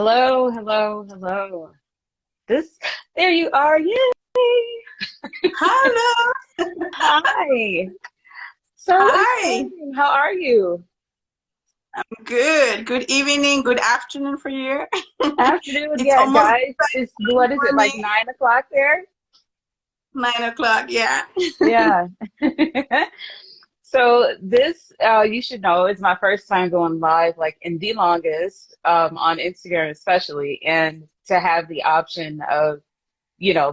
Hello, hello, hello. This, there you are. Yay! Hello. Hi. So Hi. exciting. How are you? Good. Good evening. Good afternoon for you. Afternoon, It's yeah, almost guys. It's what is for it, like me. 9 o'clock there? 9 o'clock. Yeah. Yeah. So this, you should know, is my first time going live, like in the longest, on Instagram especially, and to have the option of,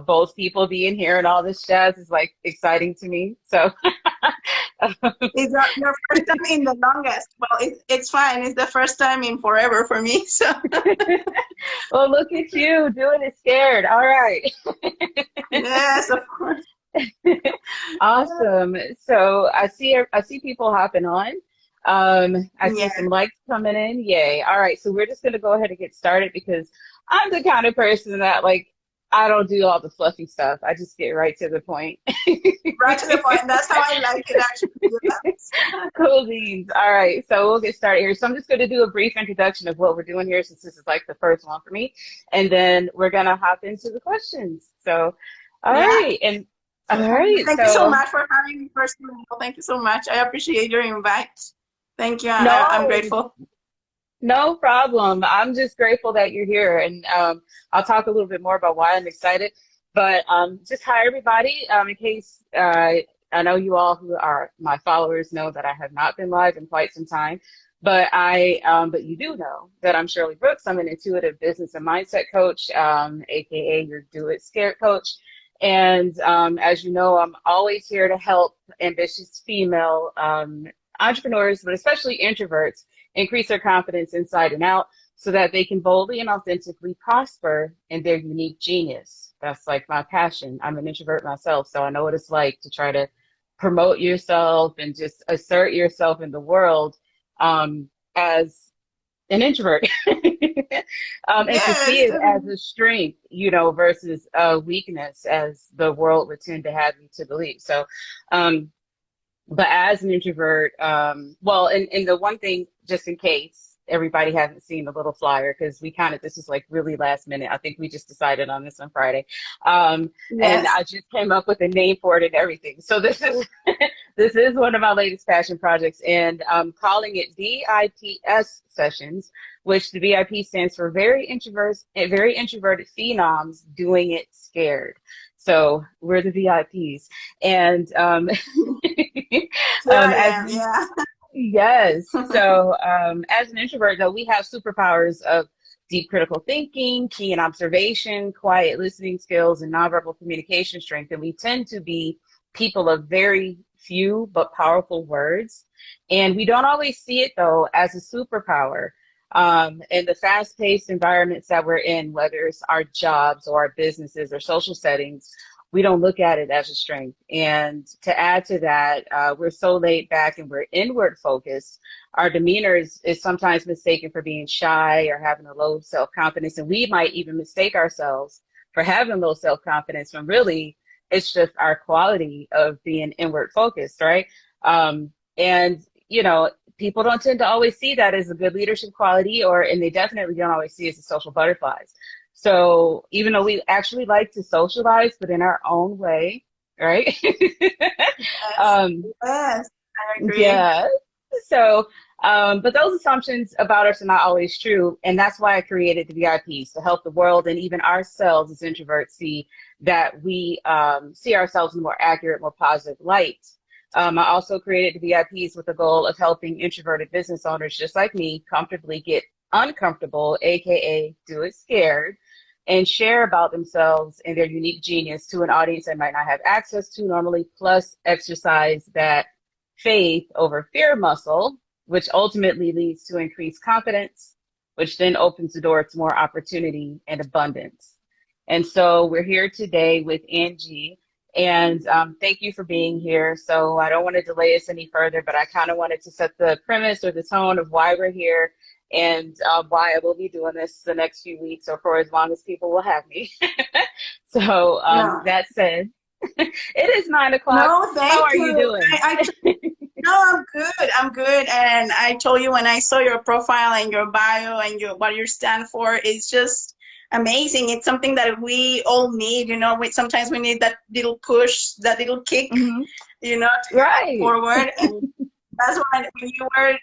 both people being here and all this jazz is like exciting to me. So It's your first time in the longest. Well, it's fine. It's the first time in forever for me. So well, look at you doing it scared. All right. yes, of course. Awesome. So I see people hopping on. I see Yeah. some likes coming in. Yay. All right. So we're just gonna go ahead and get started because I'm the kind of person that like I don't do all the fluffy stuff. I just get right to the point. Right to the point. That's how I like it actually. Yes. Cool beans. All right, so we'll get started here. So I'm just going to do a brief introduction of what we're doing here since this is like the first one for me, and then we're gonna hop into the questions. So, all Yeah. right, and all right, Thank you so so much for having me first. Of all. Thank you so much. I appreciate your invite. Thank you. I'm no, grateful. no problem. I'm just grateful that you're here, and I'll talk a little bit more about why I'm excited. But just hi everybody. In case I know you all who are my followers know that I have not been live in quite some time, but you do know that I'm Shirley Brooks. I'm an intuitive business and mindset coach, aka your Do It Scared coach. And as you know, I'm always here to help ambitious female entrepreneurs, but especially introverts increase their confidence inside and out so that they can boldly and authentically prosper in their unique genius. That's like my passion. I'm an introvert myself, so I know what it's like to try to promote yourself and just assert yourself in the world as an introvert. And to see Yes. it as a strength, versus a weakness as the world would tend to have you to believe. So, but as an introvert, well, and the one thing, just in case everybody hasn't seen the little flyer, because this is like really last minute. I think we just decided on this on Friday. And Yes. I just came up with a name for it and everything. So this is, this is one of my latest passion projects, and I'm calling it VIPS sessions, which the VIP stands for very introverted phenoms doing it scared. So we're the VIPs. And Here I as am. Yeah. yes, so as an introvert, though, we have superpowers of deep critical thinking, keen observation, quiet listening skills, and nonverbal communication strength. And we tend to be people of very few but powerful words. And we don't always see it, though, as a superpower. In the fast-paced environments that we're in, whether it's our jobs or our businesses or social settings, we don't look at it as a strength. And to add to that, we're so laid back and we're inward focused. Our demeanor is sometimes mistaken for being shy or having a low self-confidence. And we might even mistake ourselves for having low self-confidence when really it's just our quality of being inward focused, right? And, people don't tend to always see that as a good leadership quality, and they definitely don't always see it as social butterflies. So even though we actually like to socialize, but in our own way, right? Yes. um, Yes. I agree. yeah. So, but those assumptions about us are not always true. And that's why I created the VIPs to help the world and even ourselves as introverts see that we see ourselves in a more accurate, more positive light. I also created the VIPs with the goal of helping introverted business owners just like me comfortably get uncomfortable, aka do it scared, and share about themselves and their unique genius to an audience they might not have access to normally, plus exercise that faith over fear muscle, which ultimately leads to increased confidence, which then opens the door to more opportunity and abundance. And so we're here today with Angie. And thank you for being here. So I don't want to delay us any further, but I kind of wanted to set the premise or the tone of why we're here and why I will be doing this the next few weeks or for as long as people will have me. So No. that said, it is 9 o'clock. No, How thank are you you. doing? No, I'm good. I'm good. And I told you when I saw your profile and your bio and what you stand for, it's just amazing. It's something that we all need, you know. Sometimes we need that little push, that little kick, Mm-hmm. you know, to Right. forward. And that's why when you were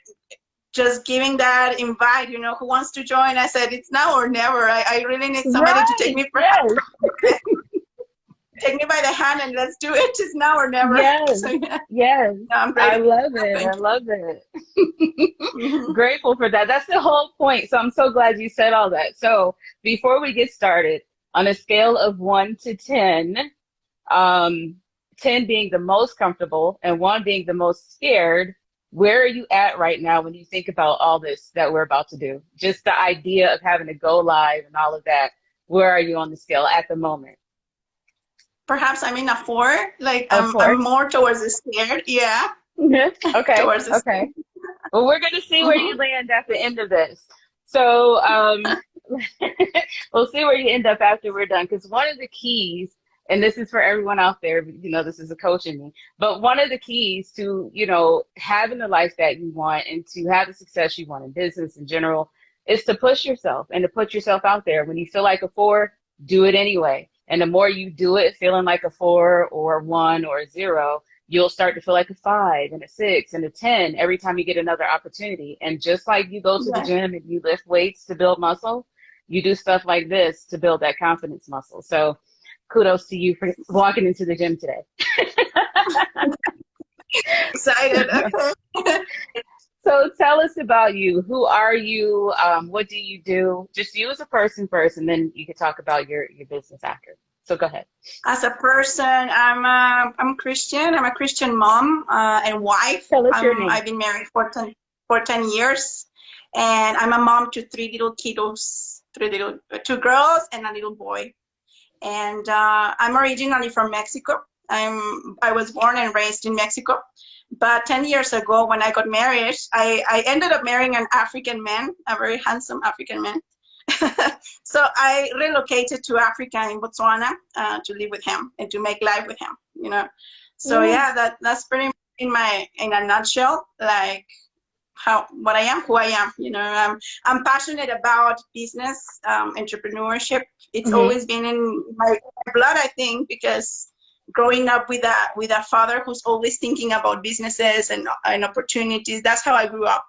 just giving that invite, you know, who wants to join? I said, it's now or never. I really need somebody to take Right. me Yes. take me by the hand and let's do it. It's now or never. Yes. So yeah, Yes. no, I'm I ready. love it. I Thank love it. you. Grateful for that. That's the whole point. So I'm so glad you said all that. So before we get started, on a scale of 1 to 10, um, 10 being the most comfortable and 1 being the most scared, where are you at right now when you think about all this that we're about to do? Just the idea of having to go live and all of that. Where are you on the scale at the moment? Perhaps I'm in a 4. Like Of I'm course. more towards the scared. Yeah, Okay. towards the scared. Okay. Well, we're going to see where you Mhm. land at the end of this. So, we'll see where you end up after we're done. Because one of the keys, and this is for everyone out there, you know, this is a coach in me, but one of the keys to, you know, having the life that you want and to have the success you want in business in general is to push yourself and to put yourself out there. When you feel like a 4, do it anyway. And the more you do it, feeling like a 4 or 1 or a 0, you'll start to feel like a 5 and a 6 and a 10 every time you get another opportunity. And just like you go to the Yeah. gym and you lift weights to build muscle, you do stuff like this to build that confidence muscle. So kudos to you for walking into the gym today. Excited. Okay. So tell us about you. Who are you? What do you do? Just you as a person first, and then you can talk about your business after. So go ahead. As a person, I'm Christian. I'm a Christian mom and wife. Tell us your name. I've been married for 10 years, and I'm a mom to 3 little kiddos, 2 girls and a little boy. And I'm originally from Mexico. I was born and raised in Mexico, but 10 years ago when I got married, I ended up marrying an African man, a very handsome African man. So I relocated to Africa in Botswana to live with him and to make life with him, you know. So Yeah. yeah, that's pretty much in a nutshell, like what I am, who I am. You know, I'm passionate about business, entrepreneurship. It's Mm-hmm. always been in my blood, I think, because growing up with a father who's always thinking about businesses and opportunities. That's how I grew up.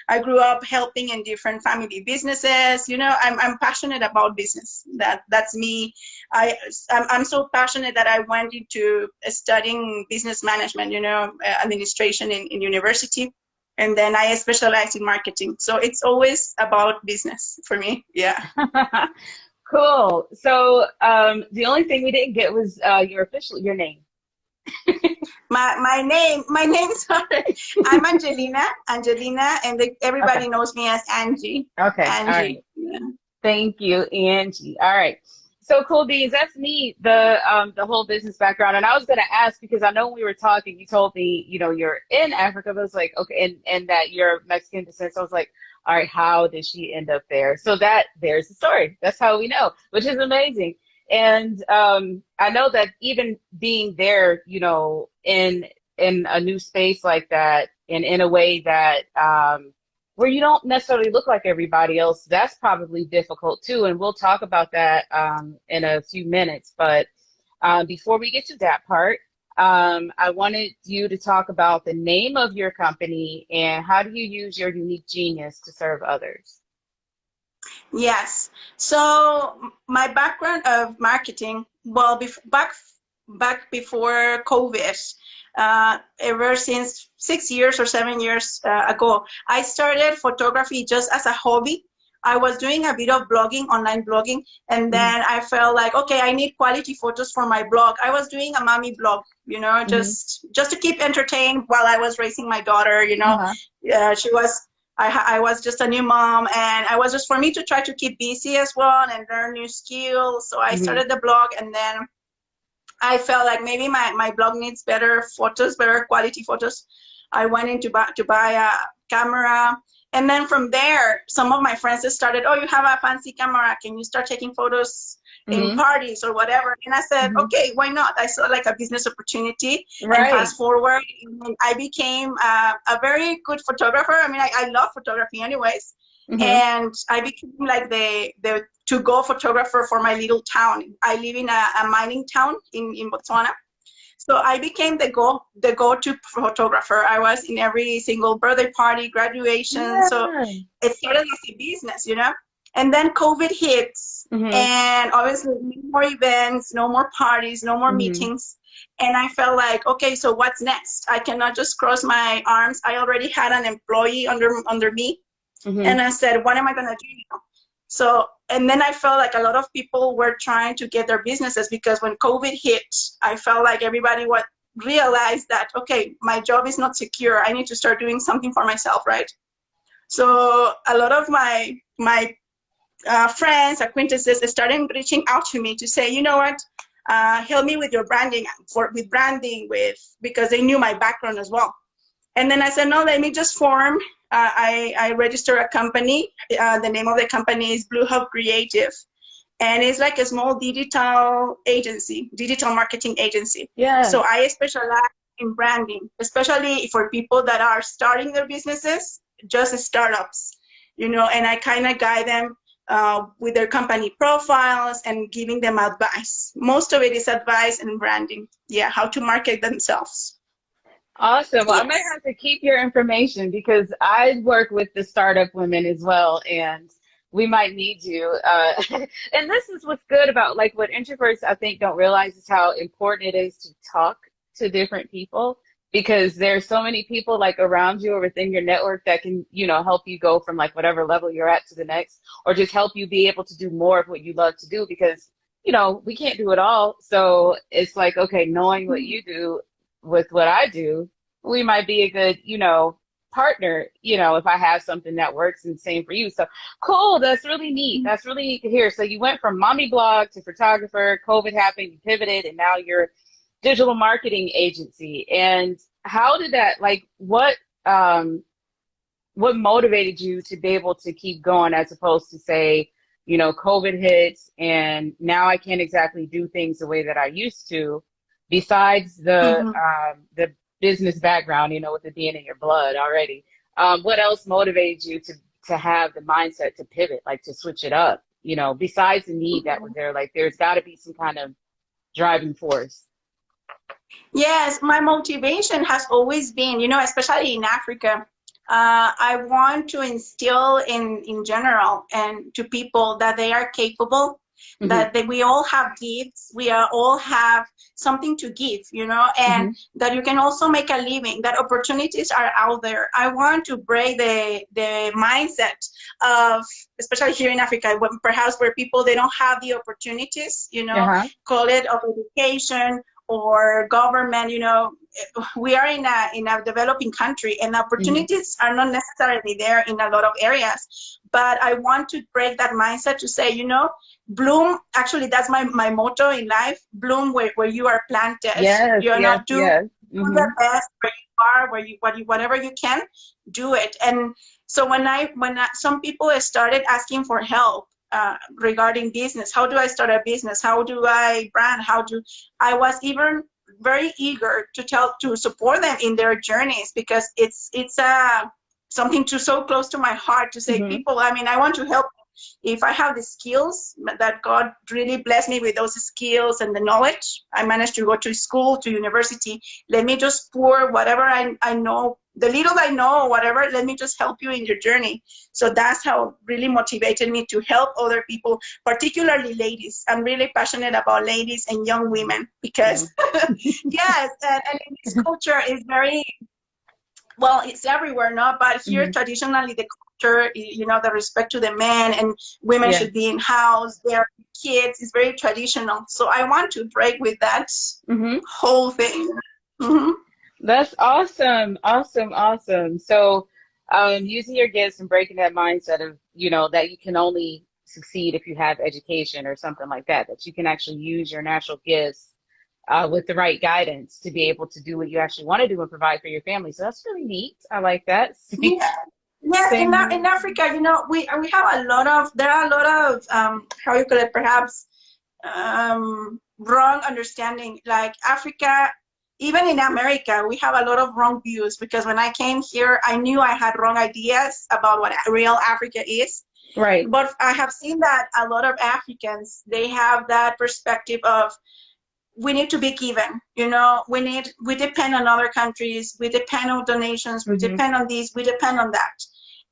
I grew up helping in different family businesses. You know, I'm passionate about business. That's me. I'm so passionate that I went into studying business management. You know, administration in university. And then I specialize in marketing. So it's always about business for me. Yeah. Cool. So the only thing we didn't get was your name. My name, sorry. I'm Angelina, and Okay. everybody knows me as Angie. Okay. All right. Angie. Yeah. Thank you, Angie. All right. So cool beans. That's me, the whole business background. And I was gonna ask because I know when we were talking, you told me, you know, you're in Africa, but I was like, okay, and that you're Mexican descent. So I was like, all right, how did she end up there? So there's the story. That's how we know, which is amazing. And I know that even being there, you know, in a new space like that, and in a way that where you don't necessarily look like everybody else, that's probably difficult too. And we'll talk about that in a few minutes. But before we get to that part, I wanted you to talk about the name of your company and how do you use your unique genius to serve others? Yes. So my background of marketing, well, back before COVID, ever since 6 years or 7 years ago, I started photography just as a hobby. I was doing a bit of blogging, online blogging, and Hmm. then I felt like, okay, I need quality photos for my blog. I was doing a mommy blog, you know, Hmm. just to keep entertained while I was raising my daughter, you know. Uh-huh. She was I was just a new mom, and I was just for me to try to keep busy as well and learn new skills. So I Hmm. started the blog, and then I felt like maybe my blog needs better photos, better quality photos. I went in to buy a camera. And then from there, some of my friends just started, oh, you have a fancy camera. Can you start taking photos? in Mm-hmm. parties or whatever. And I said, Mm-hmm. okay, why not? I saw like a business opportunity, and Right. fast forward, and I became a very good photographer. I mean, I love photography anyways. Mm-hmm. And I became like the to-go photographer for my little town. I live in a mining town in Botswana. So I became the go-to photographer. I was in every single birthday party, graduation. So Yeah. it started as a business, you know. And then COVID hits, Mm-hmm. and obviously no more events, no more parties, no more Mm-hmm. meetings. And I felt like, okay, so what's next? I cannot just cross my arms. I already had an employee under me, Mm-hmm. and I said, what am I gonna do now? So, and then I felt like a lot of people were trying to get their businesses, because when COVID hit, I felt like everybody would realize that, okay, my job is not secure. I need to start doing something for myself, right? So a lot of my friends, acquaintances started reaching out to me to say, you know what, help me with your branding, with branding, because they knew my background as well. And then I said, no, let me just form. I registered a company. The name of the company is Blue Hub Creative. And it's like a small digital agency, digital marketing agency. Yeah. So I specialize in branding, especially for people that are starting their businesses, just startups, you know, and I kind of guide them with their company profiles and giving them advice. Most of it is advice and branding. Yeah, how to market themselves. Awesome. Well, I might Yes. have to keep your information because I work with the startup women as well, and we might need you. And this is what's good about like what introverts I think don't realize is how important it is to talk to different people because there's so many people like around you or within your network that can, you know, help you go from like whatever level you're at to the next, or just help you be able to do more of what you love to do because, you know, we can't do it all. So it's like, okay, knowing what you do with what I do, we might be a good, you know, partner, you know, if I have something that works and same for you. So cool. That's really neat. That's really neat to hear. So you went from mommy blog to photographer, COVID happened, you pivoted, and now you're digital marketing agency. And how did that, like, what motivated you to be able to keep going as opposed to say, you know, COVID hits and now I can't exactly do things the way that I used to, besides Mm-hmm. the business background, you know, with it being in your blood already. What else motivated you to have the mindset to pivot, like to switch it up, you know, besides the need that was there, like there's got to be some kind of driving force. Yes, my motivation has always been, you know, especially in Africa, I want to instill in general and to people that they are capable, Hmm. that we all have gifts, all have something to give, you know, and Hmm. that you can also make a living, that opportunities are out there. I want to break the mindset of, especially here in Africa, perhaps where people, they don't have the opportunities, you know, Uh-huh. call it of education or government, you know, we are in a developing country and Hmm. opportunities are not necessarily there in a lot of areas. But I want to break that mindset to say, you know, bloom, actually that's my motto in life, bloom where you are planted. Yes, You're yes, not yes. do the Hmm. best where you are, whatever you can, do it. And so some people started asking for help regarding business, how do I start a business, how do I brand, I was even very eager to support them in their journeys, because it's something so close to my heart to say, Hmm. people, I mean, I want to help. If I have the skills, that God really blessed me with those skills and the knowledge, I managed to go to school, to university, let me just pour whatever I know, the little I know, whatever, let me just help you in your journey. So that's how really motivated me to help other people, particularly ladies. I'm really passionate about ladies and young women because, yes, and in this culture is very, well, it's everywhere, no? But here, Hmm. traditionally, the culture, you know, the respect to the men and women Yeah. should be in house, their kids is very traditional. So I want to break with that Hmm. whole thing. Hmm. That's awesome. Awesome. Awesome. So, using your gifts and breaking that mindset of, you know, that you can only succeed if you have education or something like that, that you can actually use your natural gifts with the right guidance to be able to do what you actually want to do and provide for your family. So that's really neat. I like that. Yeah. Yes, Same here. in Africa, you know, we have a lot of, there are a lot of how you call it, perhaps wrong understanding. Like Africa, even in America, we have a lot of wrong views, because when I came here, I knew I had wrong ideas about what real Africa is. Right. But I have seen that a lot of Africans, they have that perspective of, we need to be given, we depend on other countries, we depend on donations, we depend on this, we depend on that.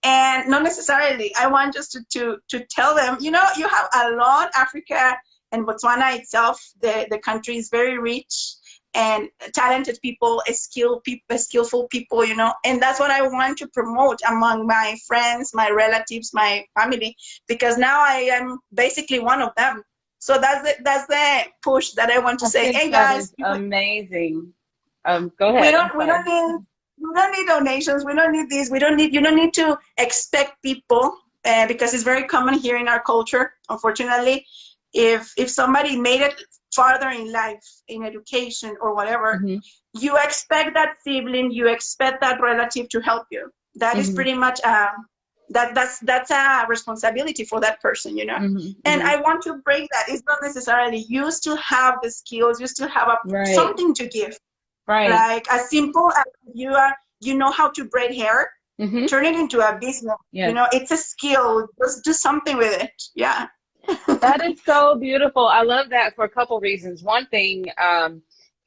And not necessarily. I want just to tell them, you have a lot. Africa and Botswana itself, the country is very rich and talented people, skillful people, and that's what I want to promote among my friends, my relatives, my family, because now I am basically one of them. So that's the push that I want to say. Hey guys, amazing. Go ahead. We don't need donations. We don't need this. You don't need to expect people, because it's very common here in our culture, unfortunately. If somebody made it farther in life, in education or whatever, you expect that sibling, you expect that relative to help you. That is pretty much that's a responsibility for that person, And I want to break that. It's not necessarily, you still have the skills, you still have something to give. Right. Like as simple as you know how to braid hair, turn it into a business. Yes. It's a skill. Just do something with it. Yeah. That is so beautiful. I love that for a couple reasons. One thing,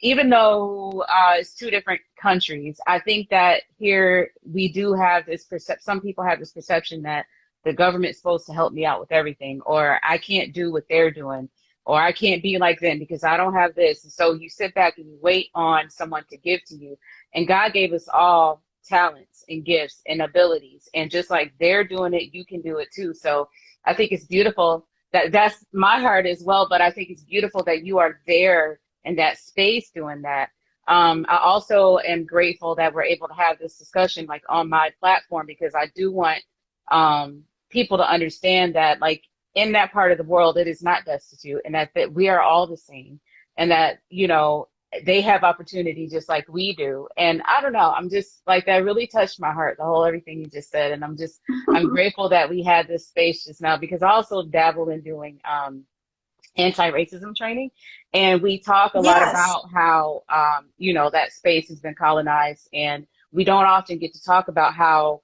even though it's two different countries, I think that here we do have this some people have this perception that the government's supposed to help me out with everything, or I can't do what they're doing, or I can't be like them because I don't have this. And so you sit back and you wait on someone to give to you. And God gave us all talents and gifts and abilities. And just like they're doing it, you can do it too. So I think it's beautiful. That's my heart as well. But I think it's beautiful that you are there in that space doing that. I also am grateful that we're able to have this discussion like on my platform, because I do want people to understand that like in that part of the world, it is not destitute, and that we are all the same, and that, they have opportunity just like we do. And I don't know, I'm just like, that really touched my heart, the whole everything you just said. And I'm grateful that we had this space just now, because I also dabble in doing anti-racism training. And we talk a lot about how, that space has been colonized, and we don't often get to talk about how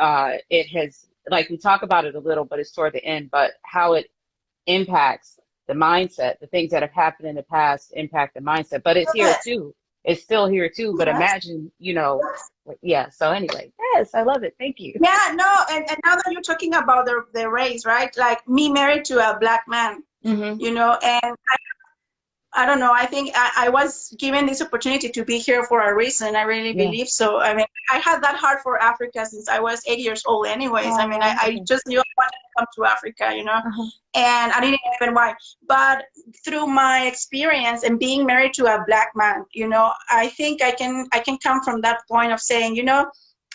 it has, like, we talk about it a little, but it's toward the end, but how it impacts the mindset, the things that have happened in the past impact the mindset, but it's here too. It's still here too, but imagine, so anyway, yes, I love it. Thank you. Yeah, no, and now that you're talking about the race, right? Like me married to a black man, and I don't know. I think I was given this opportunity to be here for a reason. I really believe so. I mean, I had that heart for Africa since I was 8 years old anyways. I mean, I just knew I wanted to come to Africa, and I didn't even why. But through my experience and being married to a black man, I think I can come from that point of saying,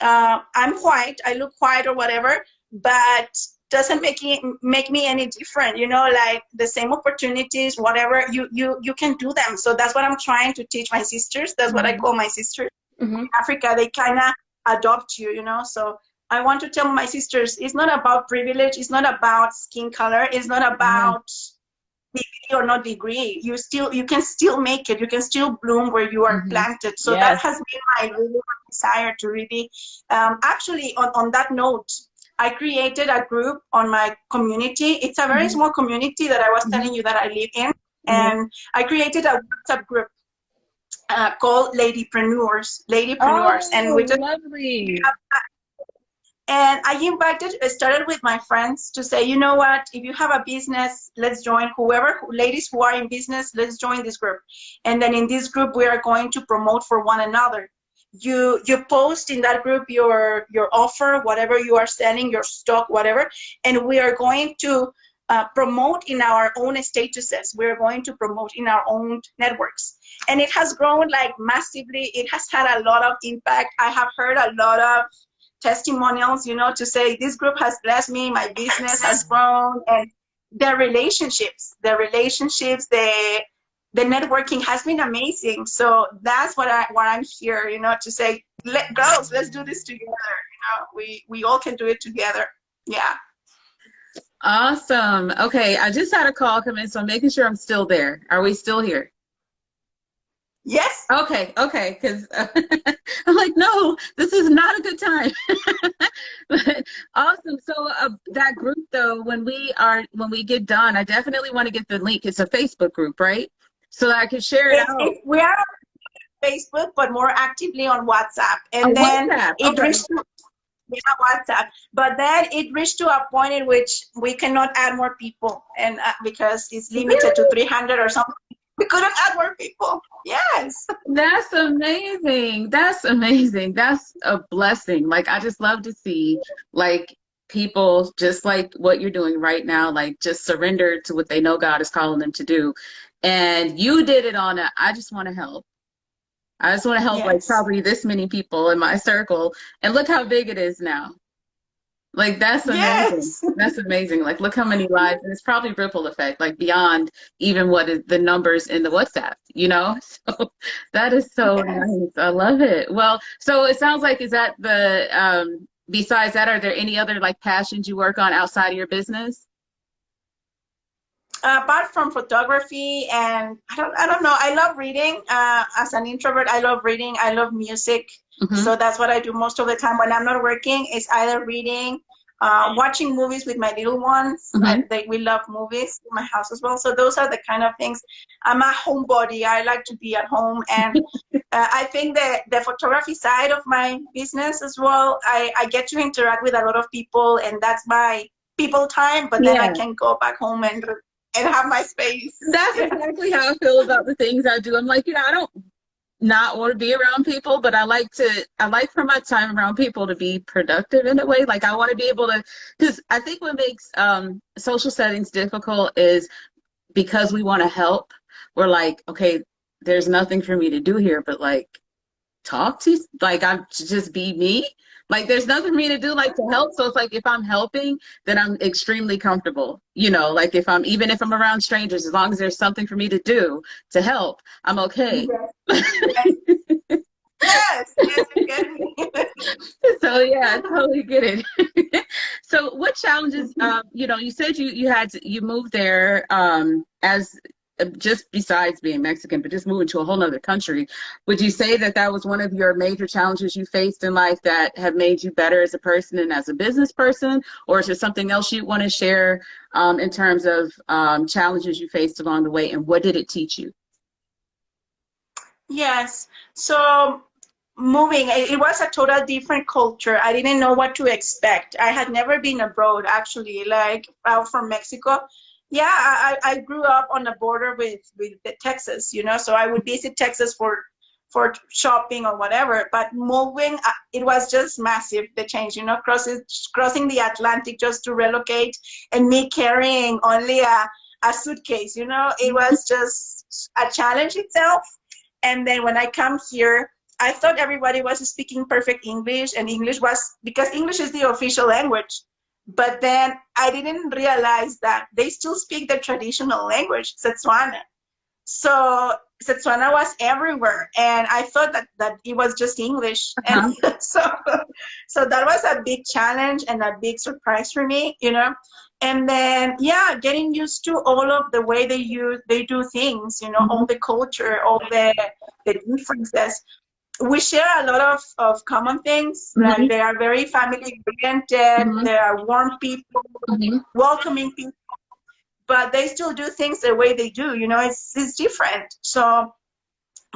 I'm white, I look white or whatever, but doesn't make me any different, like the same opportunities, whatever, you can do them. So that's what I'm trying to teach my sisters. That's what I call my sisters. In Africa, they kind of adopt you, so I want to tell my sisters, it's not about privilege, it's not about skin color, it's not about degree or not degree. You can still make it, you can still bloom where you are planted. So that has been my really desire to really actually on that note, I created a group on my community. It's a very small community that I was telling you that I live in. And I created a WhatsApp group called Ladypreneurs. And we just lovely. And I started with my friends to say, you know what, if you have a business, let's join ladies who are in business, let's join this group. And then in this group, we are going to promote for one another. You post in that group your offer, whatever you are selling, your stock, whatever, and we are going to promote in our own statuses. We're going to promote in our own networks. And it has grown like massively. It has had a lot of impact. I have heard a lot of testimonials, to say this group has blessed me, my business has grown, and the relationships, the networking has been amazing. So that's what I'm here, to say, girls, let's do this together. We all can do it together. Yeah. Awesome. Okay, I just had a call come in, so I'm making sure I'm still there. Are we still here? Yes. Okay, okay, because I'm like, no, this is not a good time. But awesome. So that group, though, when we get done, I definitely want to get the link. It's a Facebook group, right? So that I can share it out. We are on Facebook, but more actively on WhatsApp. A And then WhatsApp. it Okay. reached to yeah, WhatsApp. But then it reached to a point in which we cannot add more people, and because it's limited to Really? 300 or something, we couldn't add more people. Yes. That's amazing. That's amazing. That's a blessing. Like I just love to see like people just like what you're doing right now, like just surrender to what they know God is calling them to do. And you did it on a, I just want to help. I just want to help like Yes. probably this many people in my circle. And look how big it is now. Like that's amazing. Yes. That's amazing. Like look how many lives, and it's probably ripple effect, like beyond even what is the numbers in the WhatsApp, you know? So that is so Yes. nice. I love it. Well, so it sounds like is that the besides that, are there any other like passions you work on outside of your business? Apart from photography, and I don't know, I love reading. As an introvert, I love reading. I love music. Hmm. So that's what I do most of the time when I'm not working, is either reading, watching movies with my little ones. Hmm. We love movies in my house as well. So those are the kind of things. I'm a homebody. I like to be at home. And I think that the photography side of my business as well, I get to interact with a lot of people, and that's my people time. But then I Yeah. can go back home and have my space. That's Yeah. exactly how I feel about the things I do. I'm like, I don't not want to be around people, but I like for my time around people to be productive in a way. Like I want to be able to, because I think what makes social settings difficult is because we want to help. We're like, okay, there's nothing for me to do here, but like talk to, like I just be me. Like there's nothing for me to do like to help. So it's like if I'm helping, then I'm extremely comfortable. Like if I'm even if I'm around strangers, as long as there's something for me to do to help, I'm okay. Yes. Yes. Yes. You get me. So yeah, I totally get it. So what challenges, you said you moved there as just besides being Mexican, but just moving to a whole nother country. Would you say that that was one of your major challenges you faced in life that have made you better as a person and as a business person? Or is there something else you want to share in terms of challenges you faced along the way, and what did it teach you? Yes. So moving, it was a total different culture. I didn't know what to expect. I had never been abroad, actually, like out from Mexico. Yeah, I grew up on the border with the Texas, so I would visit Texas for shopping or whatever. But moving, it was just massive, the change, crossing the Atlantic just to relocate, and me carrying only a suitcase, it was just a challenge itself. And then when I come here, I thought everybody was speaking perfect English, and English was, because English is the official language. But then I didn't realize that they still speak the traditional language, Setswana. So Setswana was everywhere, and I thought that it was just English. And Uh-huh. so, so that was a big challenge and a big surprise for me. And then, yeah, getting used to all of the way they do things, all Mhm. the culture, all the differences. We share a lot of common things. Like Mhm. they are very family oriented. Mhm. They are warm people, Mhm. welcoming people, but they still do things the way they do. It's different. So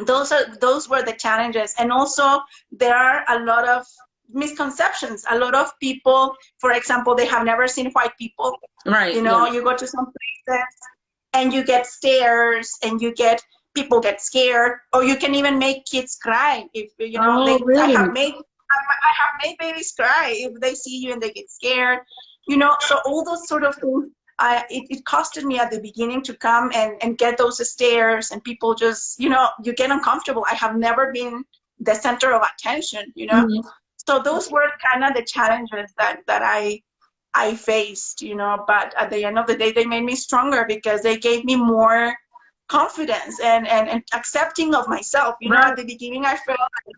those were the challenges. And also there are a lot of misconceptions. A lot of people, for example, they have never seen white people. Right. Yeah. You go to some places and you get stares, and people get scared, or you can even make kids cry if Oh, I have really? made babies cry if they see you and they get scared. So all those sort of things. It costed me at the beginning to come and get those stares, and people just, you get uncomfortable. I have never been the center of attention. Mhm. So those were kind of the challenges that I faced. But at the end of the day, they made me stronger because they gave me more confidence and accepting of myself. At Right. the beginning, I felt like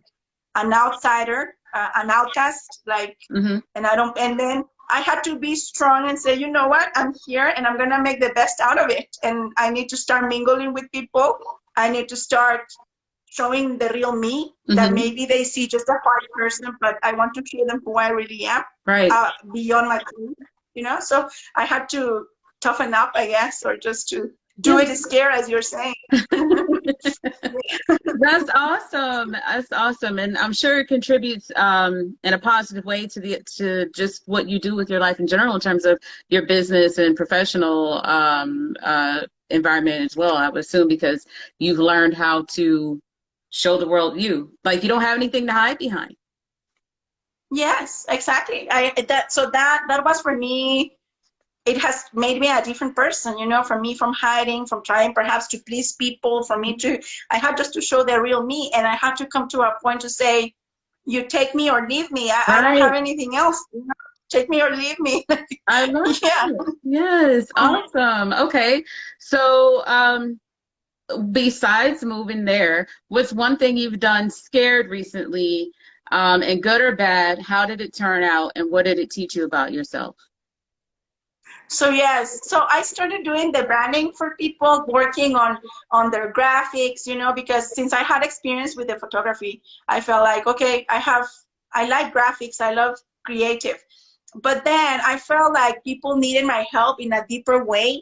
an outsider, an outcast, like, Mhm. and I don't, and then I had to be strong and say, you know what, I'm here and I'm going to make the best out of it. And I need to start mingling with people. I need to start showing the real me, that maybe they see just a quiet person, but I want to show them who I really am, Right. Beyond my career, you know? So I had to toughen up, I guess, or just to do it scare, as you're saying. That's awesome. That's awesome. And I'm sure it contributes in a positive way to just what you do with your life in general in terms of your business and professional environment as well, I would assume, because you've learned how to show the world you. Like, you don't have anything to hide behind. Yes, exactly. That was for me. It has made me a different person, you know, for me, from hiding, from trying perhaps to please people, for me to, I had just to show the real me, and I had to come to a point to say, you take me or leave me. I don't have anything else. You know? Take me or leave me. I love it. Yes, awesome. Okay, so besides moving there, what's one thing you've done scared recently, and good or bad? How did it turn out, and what did it teach you about yourself? So yes, so I started doing the branding for people, working on their graphics, you know, because since I had experience with the photography, I felt like, okay, I like graphics, I love creative. But then I felt like people needed my help in a deeper way.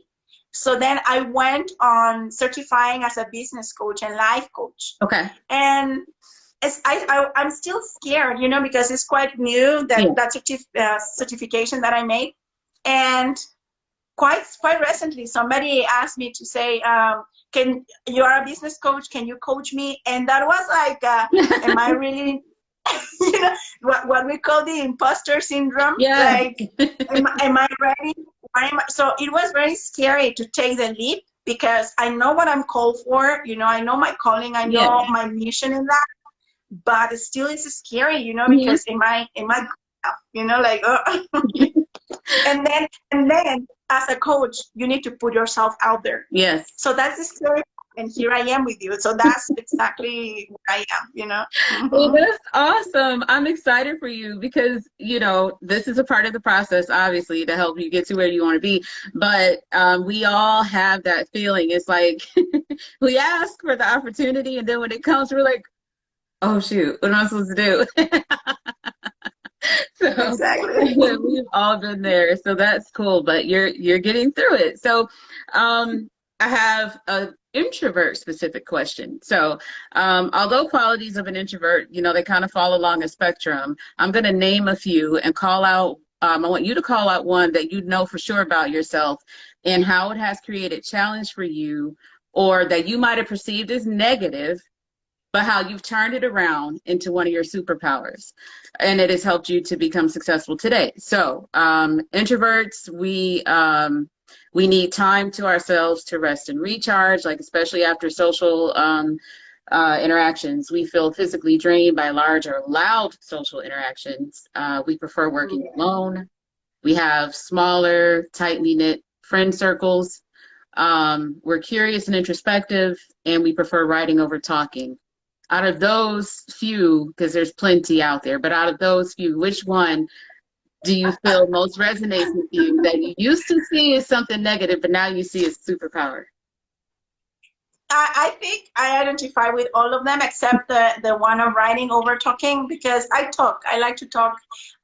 So then I went on certifying as a business coach and life coach. Okay. And I'm still scared, you know, because it's quite new, that certification that I made. And quite recently, somebody asked me to say, "Can you are a business coach? Can you coach me?" And that was like, "Am I really?" You know, what we call the imposter syndrome. Yeah. Like, am I ready? So it was very scary to take the leap, because I know what I'm called for. You know, I know my calling. I know my mission in that. But still, it's scary. You know, because am I good enough? You know, like. And then as a coach, you need to put yourself out there. Yes. So that's the story. And here I am with you. So that's exactly where I am, you know. Well, that's awesome. I'm excited for you because, you know, this is a part of the process, obviously, to help you get to where you want to be. But we all have that feeling. It's like we ask for the opportunity, and then when it comes, we're like, oh, shoot, what am I supposed to do? So exactly. we've all been there, so that's cool. But you're getting through it. So I have a introvert specific question. So although qualities of an introvert, you know, they kind of fall along a spectrum, I'm going to name a few and call out. I want you to call out one that you know for sure about yourself and how it has created challenge for you, or that you might have perceived as negative, but how you've turned it around into one of your superpowers, and it has helped you to become successful today. So introverts, we need time to ourselves to rest and recharge, like especially after social interactions. We feel physically drained by large or loud social interactions. We prefer working alone. We have smaller, tightly knit friend circles. We're curious and introspective, and we prefer writing over talking. Out of those few, because there's plenty out there, but out of those few, which one do you feel most resonates with you, that you used to see as something negative, but now you see as a superpower? I think I identify with all of them except the one of writing over talking, because I talk. I like to talk.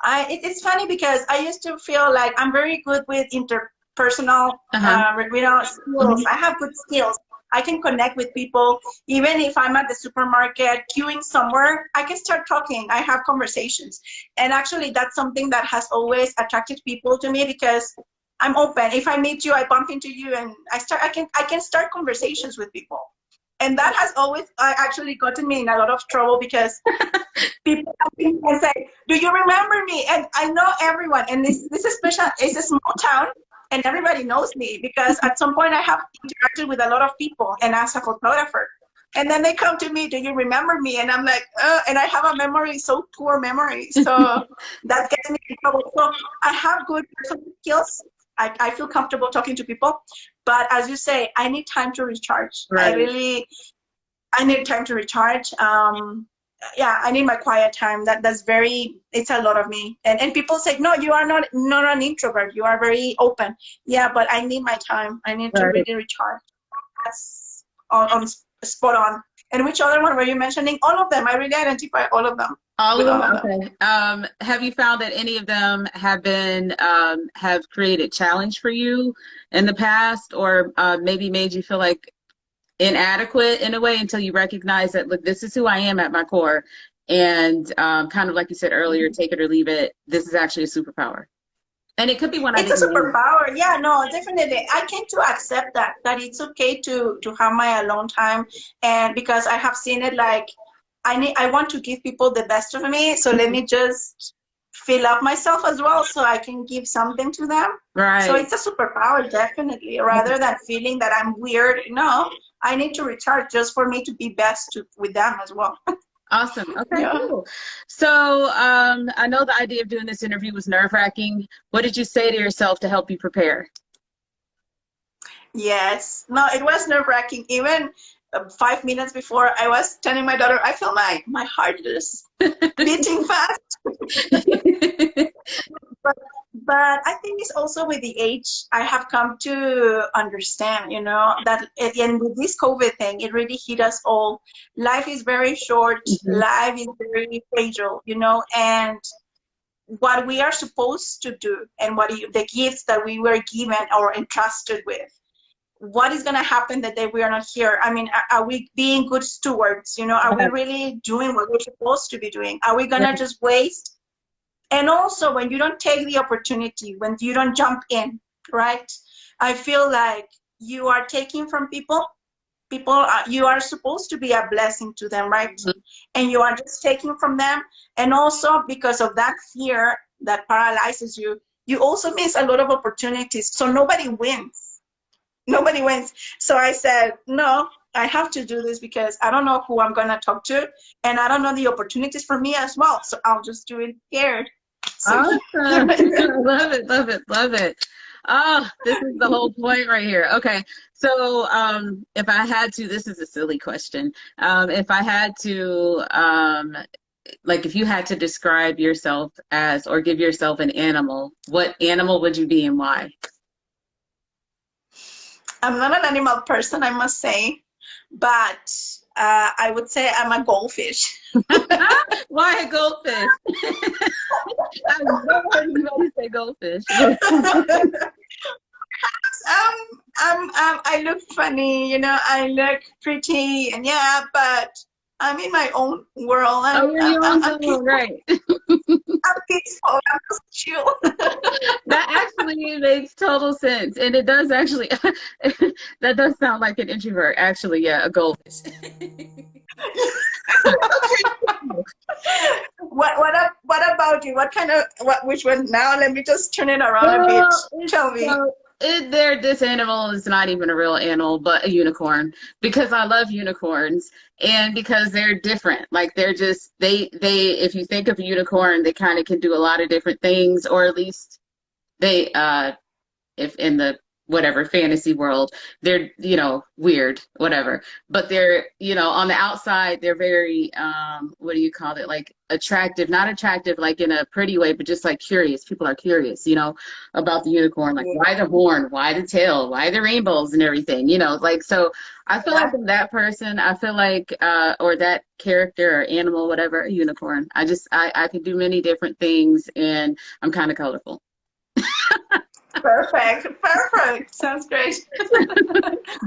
It's funny because I used to feel like I'm very good with interpersonal you know, skills. I have good skills. I can connect with people. Even if I'm at the supermarket queuing somewhere, I can start talking. I have conversations. And actually, that's something that has always attracted people to me, because I'm open. If I meet you, I bump into you, and I can start conversations with people. And that has always actually gotten me in a lot of trouble, because people can say, "Do you remember me?" And I know everyone. And this is special. It's a small town, and everybody knows me, because at some point I have interacted with a lot of people, and as a photographer. And then they come to me, "Do you remember me?" And I'm like, and I have a memory, so poor memory. So that gets me in trouble. So I have good personal skills. I feel comfortable talking to people. But as you say, I need time to recharge. Right. I need time to recharge. yeah, I need my quiet time. It's a lot of me. And people say, no, you are not an introvert. You are very open. Yeah, but I need my time. I need to Right. really recharge. That's on spot on. And which other one were you mentioning? All of them. I really identify all of them All with of all them? of them. Okay. Have you found that any of them have been have created challenge for you in the past, or maybe made you feel like inadequate in a way until you recognize that, look, this is who I am at my core, and kind of like you said earlier, take it or leave it. This is actually a superpower, and it could be one I It's a didn't name. superpower. Yeah, no, definitely. I came to accept that it's okay to have my alone time, and because I have seen it like I want to give people the best of me, so let me just fill up myself as well so I can give something to them. So Right. it's a superpower, definitely, rather than feeling that I'm weird. No, I need to recharge just for me to be with them as well. Awesome. Okay, Yeah. cool. So I know the idea of doing this interview was nerve-wracking. What did you say to yourself to help you prepare? Yes. No, it was nerve-wracking. Even 5 minutes before, I was telling my daughter, I feel my heart is beating fast. But, but I think it's also with the age, I have come to understand, that and with this COVID thing, it really hit us all. Life is very short. Mhm. Life is very fragile, and what we are supposed to do and the gifts that we were given or entrusted with, what is going to happen the day we are not here? I mean, are we being good stewards? Are we Right. really doing what we're supposed to be doing? Are we going to just waste? And also, when you don't take the opportunity, when you don't jump in, right? I feel like you are taking from people. You are supposed to be a blessing to them, right? And you are just taking from them. And also, because of that fear that paralyzes you, you also miss a lot of opportunities. So nobody wins. Nobody wins. So I said, no, I have to do this because I don't know who I'm going to talk to, and I don't know the opportunities for me as well. So I'll just do it scared. So Awesome. here I am. Love it, love it, love it. Oh, this is the whole point right here. Okay. So, if I had to, this is a silly question. If I had to, like if you had to describe yourself as, or give yourself an animal, what animal would you be and why? I'm not an animal person, I must say, but I would say I'm a goldfish. Why a goldfish? I've never heard anybody say goldfish. I look funny, I look pretty, and yeah, but I'm in my own world. Oh, you're in your own I'm zone, peaceful. right? I'm peaceful. I'm just chill. That actually makes total sense. And it does actually, that does sound like an introvert, actually. Yeah, a goldfish. What about you? What kind of which one now? Let me just turn it around a bit. Well, Tell me. this animal is not even a real animal, but a unicorn, because I love unicorns and because they're different. Like they're just, if you think of a unicorn, they kind of can do a lot of different things, or at least they, if in the whatever fantasy world, they're, weird, whatever, but they're, on the outside they're very what do you call it, like attractive, not attractive like in a pretty way, but just like curious. People are curious, about the unicorn, like why the horn, why the tail, why the rainbows and everything, like. So I feel like Yeah. I'm that person. I feel like or that character or animal, whatever, a unicorn. I can do many different things, and I'm kind of colorful. Perfect. Perfect. Sounds great.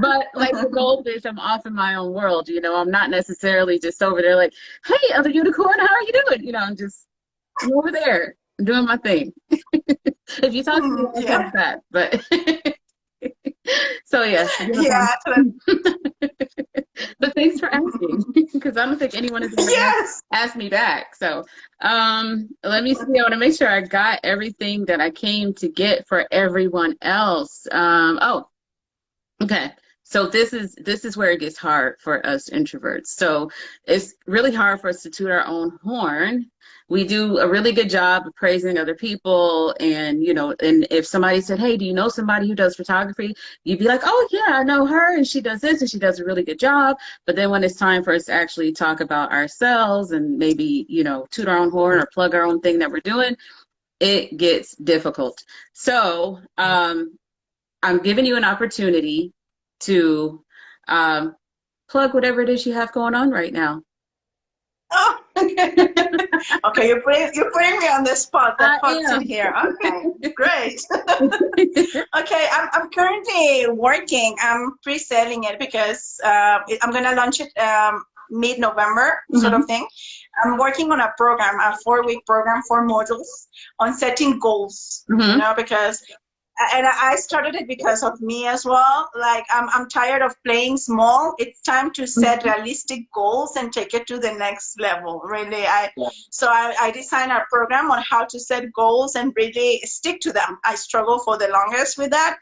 But like the goldfish, I'm off in my own world. I'm not necessarily just over there like, hey, other unicorn, how are you doing? I'm over there doing my thing. If you talk to me, I'll Yeah. come back. But so yes, unicorn. Yeah. But thanks for asking, because I don't think anyone has ever Yes. asked me back. So let me see. I want to make sure I got everything that I came to get for everyone else. Oh, okay. So this is where it gets hard for us introverts. So it's really hard for us to toot our own horn. We do a really good job of praising other people, and and if somebody said, "Hey, do you know somebody who does photography?" You'd be like, "Oh yeah, I know her, and she does this, and she does a really good job." But then when it's time for us to actually talk about ourselves and maybe toot our own horn or plug our own thing that we're doing, it gets difficult. So I'm giving you an opportunity to plug whatever it is you have going on right now. Oh, okay. You're putting me on the spot. The hot seat here. Okay, great. Okay, I'm currently working. I'm pre-selling it because I'm gonna launch it mid-November, sort of thing. I'm working on a program, a 4-week program, 4 modules on setting goals. Because and I started it because of me as well. Like I'm tired of playing small. It's time to set realistic goals and take it to the next level. Really, so I designed a program on how to set goals and really stick to them. I struggled for the longest with that.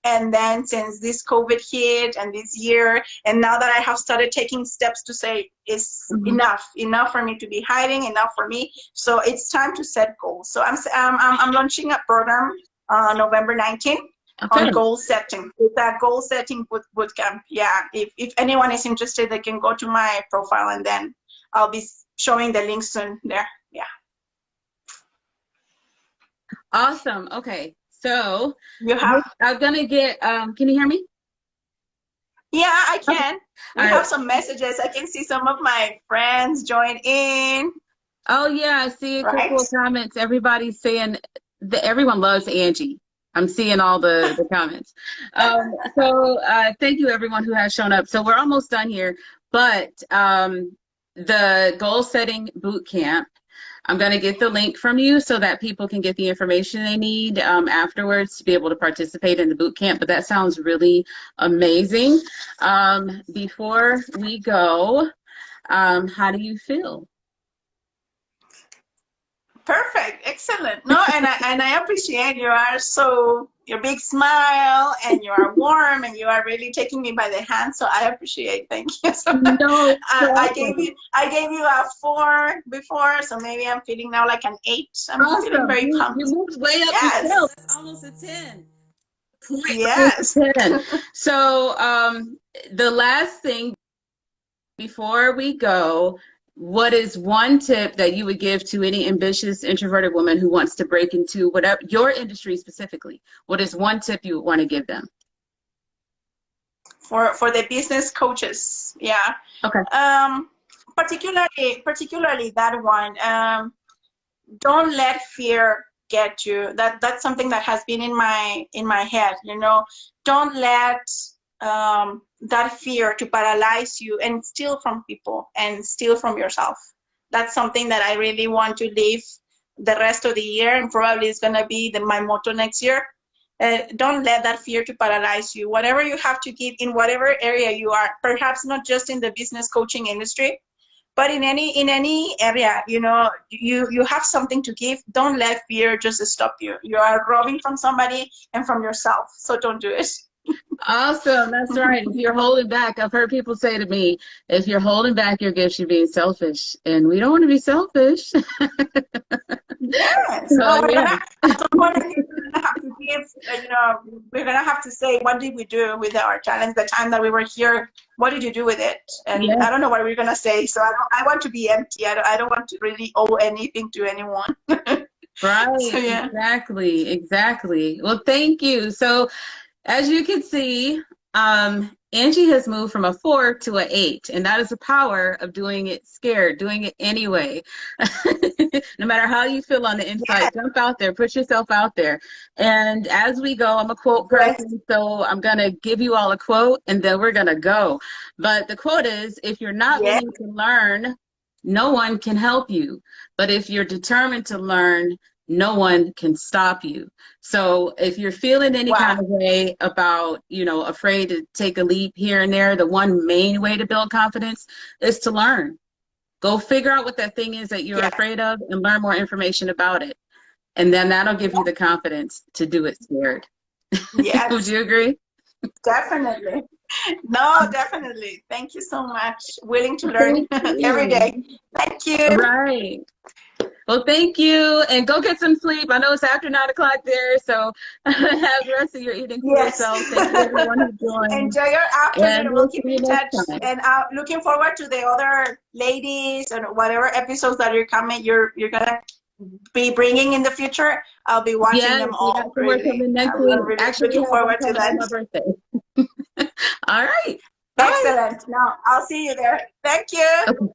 And then since this COVID hit and this year, and now that I have started taking steps to say it's enough for me to be hiding, enough for me. So it's time to set goals. So I'm launching a program November 19th on goal setting. It's a goal setting bootcamp. Yeah, if anyone is interested, they can go to my profile, and then I'll be showing the links soon there. Yeah. Awesome. Okay. So I'm gonna get. Can you hear me? Yeah, I can. We have right. some messages. I can see some of my friends join in. Oh yeah, I see a couple of comments. Everybody's saying that everyone loves Angie. I'm seeing all the comments. So thank you everyone who has shown up. So we're almost done here, but the goal setting boot camp, I'm going to get the link from you so that people can get the information they need afterwards to be able to participate in the boot camp. But that sounds really amazing. Before we go, how do you feel? Perfect, excellent. No, and I appreciate your big smile, and you are warm, and you are really taking me by the hand. So I appreciate. Thank you. So, no, I gave you a 4 before, so maybe I'm feeling now like an 8. I'm feeling very pumped. You moved way up. Yes. That's almost a 10. Yes. So the last thing before we go, what is one tip that you would give to any ambitious introverted woman who wants to break into whatever your industry specifically? What is one tip you would want to give them? For the business coaches, yeah. Okay. Particularly that one. Don't let fear get you. That's something that has been in my head. Don't let that fear to paralyze you and steal from people and steal from yourself. That's something that I really want to live the rest of the year, and probably it's going to be my motto next year. Don't let that fear to paralyze you. Whatever you have to give in whatever area you are, perhaps not just in the business coaching industry, but in any area, you have something to give. Don't let fear just stop you. You are robbing from somebody and from yourself, so don't do it. Awesome. That's right. If you're holding back, I've heard people say to me, if you're holding back your gifts, you're being selfish. And we don't want to be selfish. Yes. So we're gonna have to give, we're going to have to say, what did we do with our talents, the time that we were here? What did you do with it? And I don't know what we're going to say. So I want to be empty. I don't want to really owe anything to anyone. Right. So, yeah. Exactly. Well, thank you. So as you can see, Angie has moved from a 4 to an 8, and that is the power of doing it scared, doing it anyway. No matter how you feel on the inside, jump out there, put yourself out there. And as we go, I'm a quote person, so I'm going to give you all a quote, and then we're going to go. But the quote is, if you're not willing to learn, no one can help you. But if you're determined to learn, no one can stop you. So if you're feeling any kind of way about, afraid to take a leap here and there, the one main way to build confidence is to learn. Go figure out what that thing is that you're afraid of and learn more information about it. And then that'll give you the confidence to do it scared. Yes. Would you agree? Definitely. No, definitely. Thank you so much. Willing to learn Thank every you. day. Thank you. Right. Well, thank you, and go get some sleep. I know it's after 9 o'clock there, so have the rest of your evening to Yes. yourself. Thank you, everyone who joined, Enjoy your and afternoon. We'll we'll see keep you in next touch. time. And looking forward to the other ladies and whatever episodes that you're gonna be bringing in the future. I'll be watching Yes, them we got all. some more Really, coming next week. I'm really Actually, we looking have one forward to coming on that. my birthday. All right. Bye. Excellent. Now I'll see you there. Thank you. Okay.